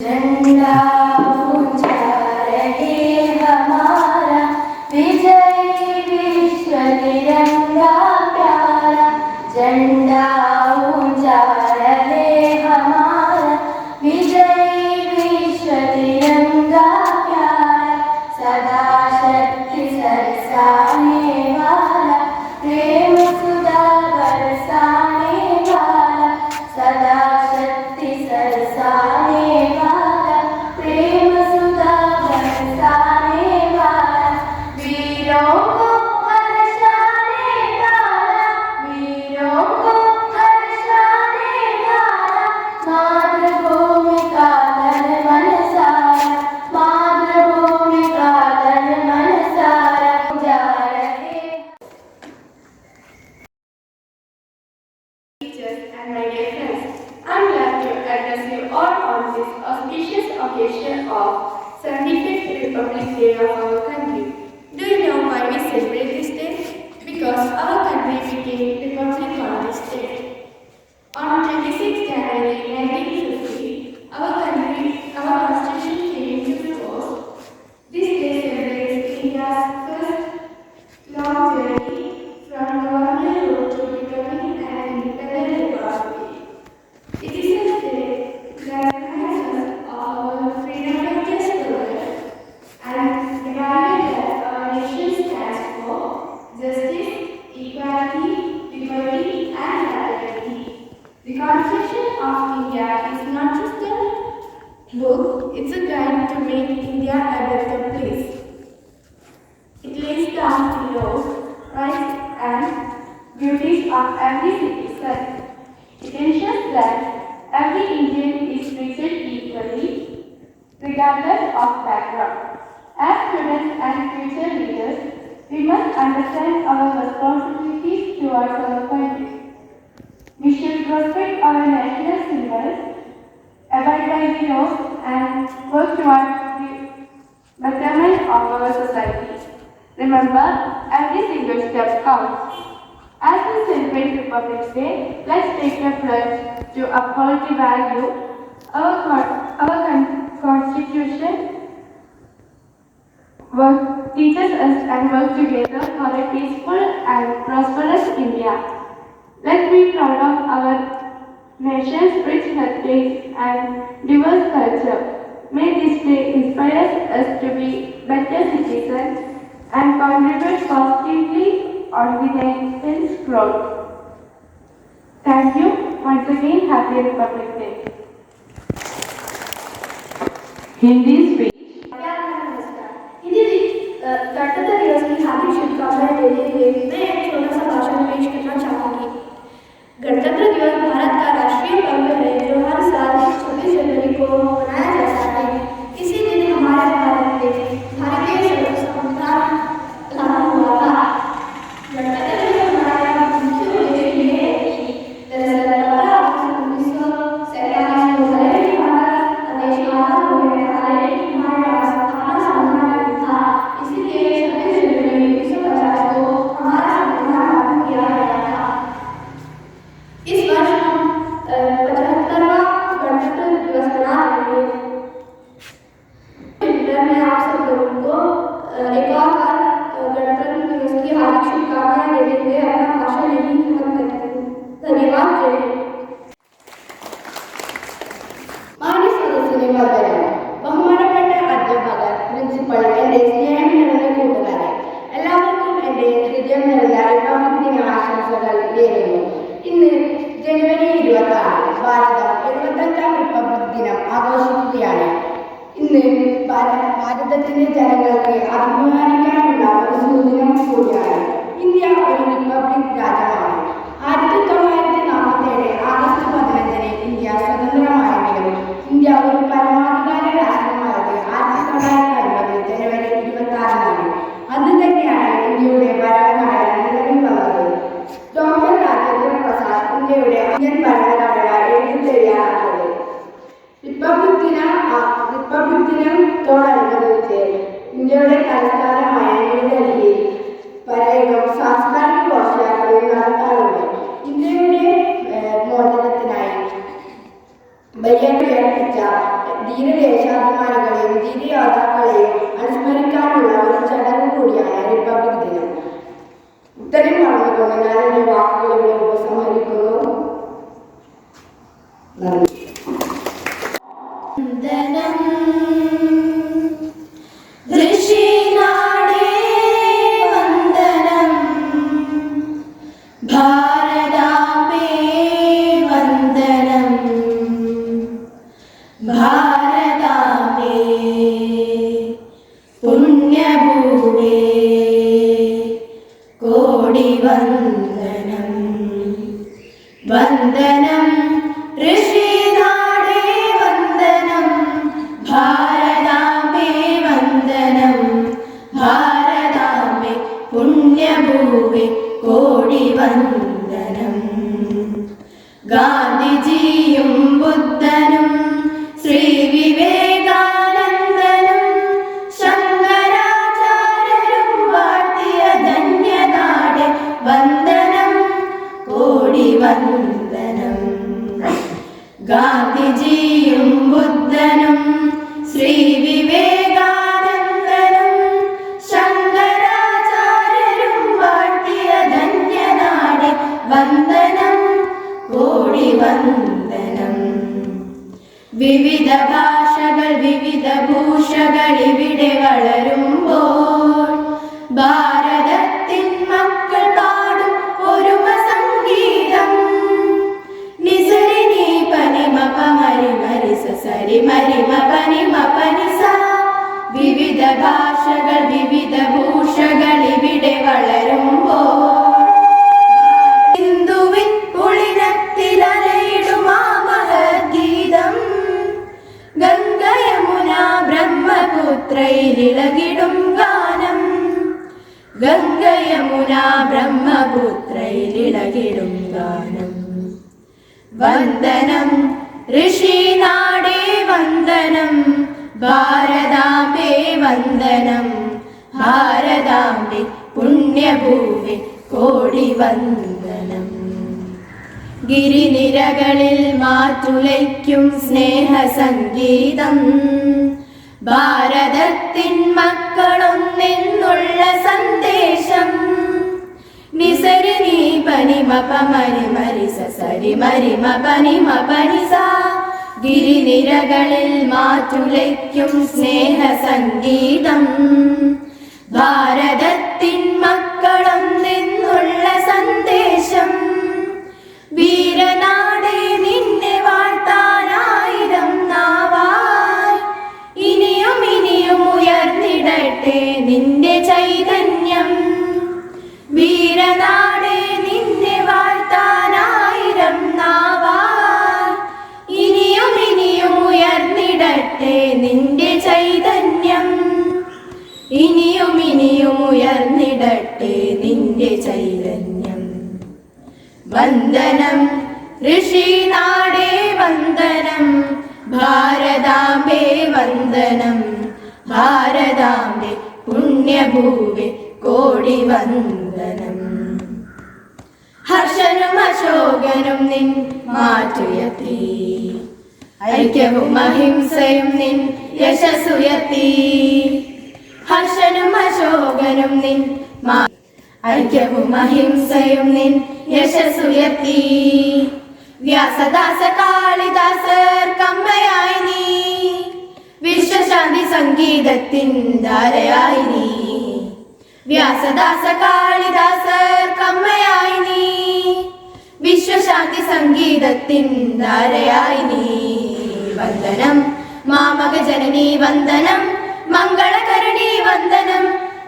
झंडा ऊंचा रहे हमारा, विजयी विश्व तिरंगा प्यारा। झंडा ऊंचा रहे हमारा, विजयी विश्व तिरंगा प्यारा। सदा शक्ति सरसाने वाला, प्रेम सुधा बरसाने वाला। सदा शक्ति सरसाने वाला, प्रेम सुधा बरसाने वाला। वीरों को हर्षाने वाला, वीरों को हर्षाने वाला। मातृभूमि का तन मन सारा, मातृभूमि का तन मन सारा जा रहे। Teachers and my dear friends, I'm glad to address you all on this auspicious occasion of 75th Republic Day of our country. Do you know why we celebrate this day? Because our country became republic on this day. On 26 January 1950, our constitution came into force. This day celebrates India's first long journey from colonial rule to becoming an independent republic. It is a day that reminds us of our freedom fighters' struggle and the value that our nation stands for: justice, equality, liberty, and fraternity. The Constitution of India is not just a book; it's a guide to make India a better place. It lays down the laws, rights, and duties of every citizen. It ensures that every Indian is treated equally, regardless of background. As students and future leaders, we must understand our responsibilities towards our country. We should respect our national symbols, abide by the laws, and work towards the betterment of our society. Remember, every single step counts. As we celebrate Republic Day, let's take a pledge to uphold the value our Constitution teaches us and work together for a peaceful and prosperous India. Let's be proud of our nation's rich heritage and diverse culture. May this day inspire us to be better citizens and contribute positively on the nation's growth. Thank you. Once again, happy Republic Day. Hindi speech. गणतंत्र दिवस की हार्दिक शुभकामनाएं देते हुए मैं एक छोटा सा भाषण पेश करना चाहूँगी। गणतंत्र दिवस भारत का राष्ट्रीय पर्व है जो हर साल 26 जनवरी को मनाया जाता है। इसी दिन हमारे भारत में भारतीय संविधान लागू हुआ था। गणतंत्र दिवस मनाने का मुख्य उद्देश्य ये है कि दरअसल 15 अगस्त 1947 को भारत देश आजाद होने वाले हमारे पास अपना संविधान नहीं था। इसीलिए 26 जनवरी 1950 को हमारा संविधान लागू किया गया था। इस वर्ष हम 75वां गणतंत्र दिवस मना रहे हैं। मैं आप सब लोगों को एक और बार गणतंत्र दिवस की हार्दिक शुभकामनाएं देते हुए अपना भाषण यहीं खत्म करती हूँ। धन्यवाद। जय हिंद। മാന്യ സദസ്സിനെ വന്ദനം. ബഹുമാനപ്പെട്ട അധ്യാപകർ, പ്രിൻസിപ്പൽ, എൻ്റെ സ്നേഹം നിറഞ്ഞ കൂട്ടുകാരെ, എല്ലാവർക്കും എൻ്റെ ഹൃദയം നിറഞ്ഞ റിപ്പബ്ലിക് ദിന ആശംസകൾ നേരുന്നു. ഇന്ന് ജനുവരി 26 ഭാരതം 75ാം റിപ്പബ്ലിക് ദിനം ആഘോഷിക്കുകയാണ്. ഇന്ന് ഭാരതത്തിലെ ജനങ്ങൾക്ക് അഭിമാനിക്കാനുള്ള ഒരു സുദിനം കൂടിയാണ്. ഇന്ത്യ ഒരു റിപ്പബ്ലിക് രാജ്യമാണ്. 1947 ആഗസ്റ്റ് 15 ഇന്ത്യ സ്വതന്ത്രമായെങ്കിലും ഇന്ത്യ ഒരു പരമാധികാര രാഷ്ട്രമായത് 1950 ജനുവരി 26 അന്ന് തന്നെയാണ് ഇന്ത്യയുടെ ഭരണഘടന നിലവിൽ വന്നത്. ഡോക്ടർ രാജേന്ദ്ര പ്രസാദ് ഇന്ത്യയുടെ ഇന്ത്യൻ ഭരണഘടന എഴുതി തയ്യാറാക്കിയത്. റിപ്പബ്ലിക് ദിനത്തോടനുബന്ധിച്ച് ഇന്ത്യയുടെ തലസ്ഥാനമായ ന്യൂഡൽഹിയിൽ പരേഡും സാംസ്കാരിക ഘോഷയാത്രയും നടത്താറുണ്ട്. പുണ്യഭൂമേ കോടി വന്ദനം. വന്ദനം ഋഷിനാടേ വന്ദനം, ഭാരതാംബേ വന്ദനം. ഭാരതാംബേ പുണ്യഭൂമേ കോടി വന്ദനം. ഗാന്ധിജിയും ബുദ്ധനും ശ്രീ വിവേകാനന്ദനും ശങ്കരാചാര്യരും വാഴ്ത്തിയ ധന്യനാട് വന്ദനം കോടി വന്ദനം. ഗാന്ധിജിയും ബുദ്ധനും ശ്രീ വിവേകാനന്ദനും ശങ്കരാചാര്യരും വാഴ്ത്തിയ ധന്യനാട് വന്ദനം കോടി വന്ദനം. വിവിധ ഭാഷകൾ വിവിധ ഭൂഷകൾ ഇവിടെ വളരുമ്പോൾ ഭാരതത്തിൻ മക്കൾ പാടും ഒരുമ സംഗീതം. നിസരി നീ പനി മപ മരി മരി സരി മരി മപനി മപനി സ. വിവിധ ഭാഷകൾ വിവിധ ഭൂഷകൾ ഇവിടെ വളരുമ്പോൾ ഹിന്ദുവിൻ പുളിനത്തിലലയിടുമാ മഹദ്ഗീതം. ഗംഗ യമുന ബ്രഹ്മപുത്രയിലിളകിടും ഗാനം. ഗംഗ യമുന ബ്രഹ്മപുത്രയിലിളകിടും ഗാനം. വന്ദനം ഋഷിനാടേ വന്ദനം, ഭാരതാംബേ വന്ദനം. ഭാരതാംബേ പുണ്യഭൂമി കോടി വന്ദനം. ഗിരിനിരകളിൽ മാറ്റുലയ്ക്കും സ്നേഹസംഗീതം. ഭാരതത്തിൻ മക്കളൊന്നെന്നുള്ള സന്ദേശം. നിസരി നീ പനി മപ മരി മരി സരി മരി മപനി മപനി സ. ഗിരിനിരകളിൽ മാറ്റുലയ്ക്കും സ്നേഹസംഗീതം. ഭാരതത്തിൻ മക്കളൊന്നെന്നുള്ള സന്ദേശം. വീരനാടേ നിന്നെ വാഴ്ത്താനായിരം നാവായി ഇനിയും ഇനിയും ഉയർന്നിടട്ടെ നിന്റെ ചൈതന്യം. വീരനാടേ നിന്നെ വാഴ്ത്താനായിരം നാവായി ഇനിയും ഇനിയും ഉയർന്നിടട്ടെ നിന്റെ ചൈതന്യം. ഇനിയും ഇനിയും ഉയർന്നിടട്ടെ നിന്റെ ചൈതന്യം. വന്ദനം ഋഷിനാടേ വന്ദനം, ഭാരതാംബേ വന്ദനം. ഭാരതാംബേ പുണ്യഭൂമി കോടി വന്ദനം. ഹർഷനും അശോകനും നിൻ മാറ്റുയർത്തി, ഐക്യവും അഹിംസയും നിൻ യശസ്സുയർത്തി. ഹർഷനും അശോകനും നിൻ ഐക്യവും അഹിംസയും നിൻ യശസ്സുയർത്തി. വ്യാസദാസ കാളിദാസർ കമ്മയായി നീ, വിശ്വശാന്തി സംഗീതത്തിൻ ധാരയായി നീ. വ്യാസദാസ കാളിദാസർ കമ്മയായി നീ, വിശ്വശാന്തി സംഗീതത്തിൻ ധാരയായി നീ. വന്ദനം മാമക ജനനീ വന്ദനം, മംഗളകരണീ വന്ദനം.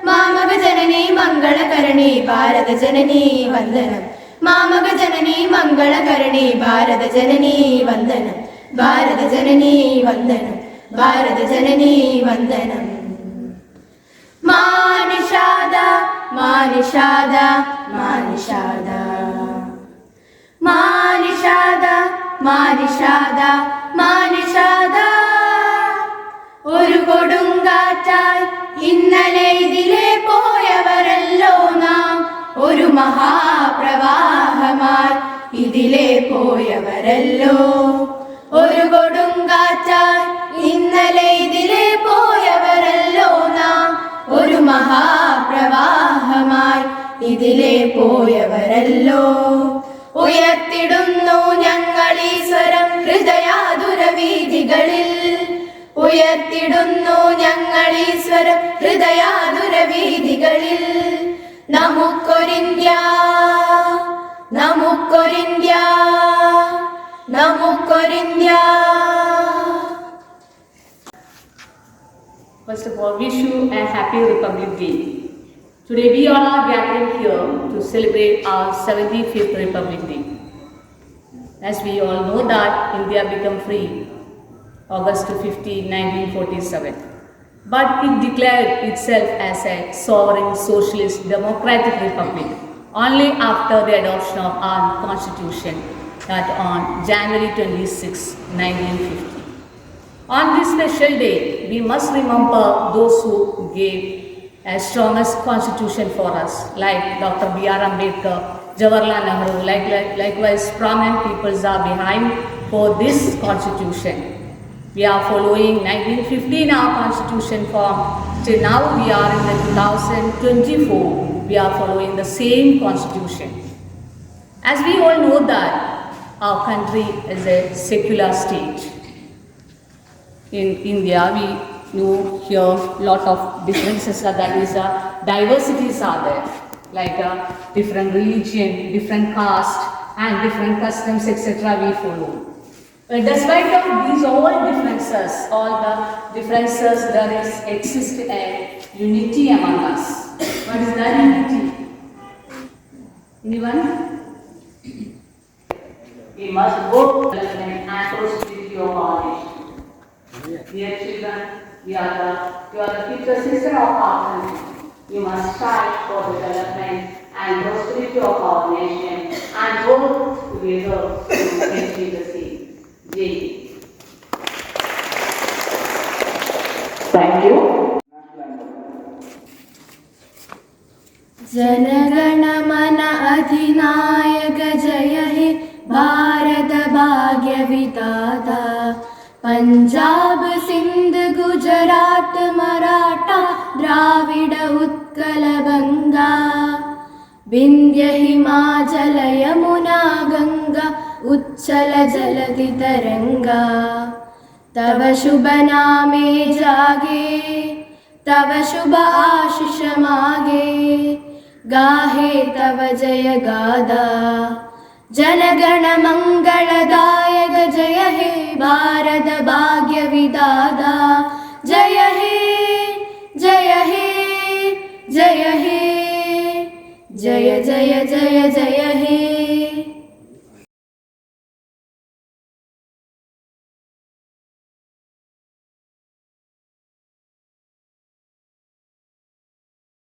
മാമക ജനനീ മംഗളകരണീ ഭാരത ജനനീ വന്ദനം. മാമക ജനനീ മംഗളകരണീ ഭാരത ജനനീ വന്ദനം. ഭാരത ജനനീ വന്ദനം. ഭാരത ജനനീ വന്ദനം. മാനിഷാദ മാനിഷാദ മാനിഷാദ മാനിഷാദ മാനിഷാദ മാനിഷാദ. ഒരു കൊടുങ്കാറ്റായി ഇന്നലെ ഇതിലെ പോയവരല്ലോ നാം, ഒരു മഹാപ്രവാഹമായി ഇതിലെ പോയവരല്ലോ. ഒരു കൊടുങ്കാറ്റായി ഇന്നലെ ഇതിലെ പോയവരല്ലോ നാം, ഒരു മഹാപ്രവാഹമായി ഇതിലെ പോയവരല്ലോ. ഉയർത്തിടുന്നു ഞങ്ങളീശ്വരം ഹൃദയാതുരവീഥികളിൽ, ഉയർത്തിടുന്നു ഞങ്ങളീശ്വരം ഹൃദയാതുരവീഥികളിൽ. നമുക്കൊരിന്ത്യ നമുക്കൊരിന്ത്യ നമുക്കൊരിന്ത്യ. First of all, wish you a happy Republic Day. Today we all are gathering here to celebrate our 75th Republic Day. As we all know that India became free August 15, 1947. But it declared itself as a sovereign socialist democratic republic only after the adoption of our constitution, that on January 26, 1950. On this special day, we must remember those who gave a strongest constitution for us, like Dr. B.R. Ambedkar, Jawaharlal Nehru, likewise prominent peoples are behind for this constitution. We are following 1915 our constitution form. Till now we are in the 2024. We are following the same constitution. As we all know that our country is a secular state. In India, we know here lot of differences, that is diversities are there, like different religion, different caste and different customs, etc. we follow. Despite of these all differences, there exists a unity among us. What is that unity? Anyone? We must work for development and prosperity of our nation. Dear children, you are the future citizen of our country. We must strive for the development and prosperity of our nation and work together to achieve the same. Thank you. जनगण मन अधिनायक जय हे भारत भाग्य विधाता पंजाब सिंध गुजरात मराठा द्राविड उत्कल बंगा विंध्य हिमाचल यमुना गंगा उच्चल जलधि तरंगा तव शुभ नामे जागे तव शुभ आशीष मागे गाहे तव जय गादा जनगण मंगलदायक जय हे भारत भाग्य विधाता जय हे जय हे जय हे जय जय जय जय